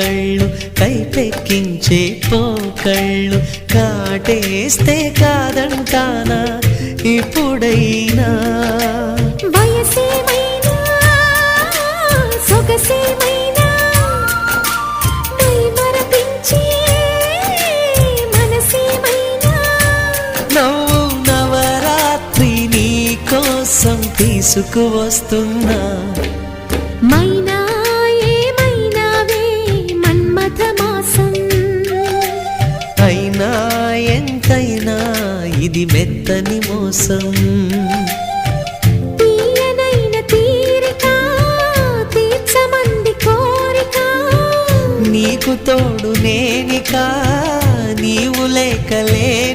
కళ్ళు కైపెక్కించే పోకళ్ళు కాటేస్తే కాదంటానా ఇప్పుడైనా వయసేమైనా సొగసేమైనా మరపించే మనసేమైనా నవ్వు నవరాత్రి నీ కోసం తీసుకువస్తున్నా మైనా ఏమైనావే మన్మథ మాసం అయినా ఎంతైనా ఇది మెత్తని మోసం తీయనైన తీరిక తీర్చమంది కోరిక నీకు తోడు నేనిక నీవు లేక లేను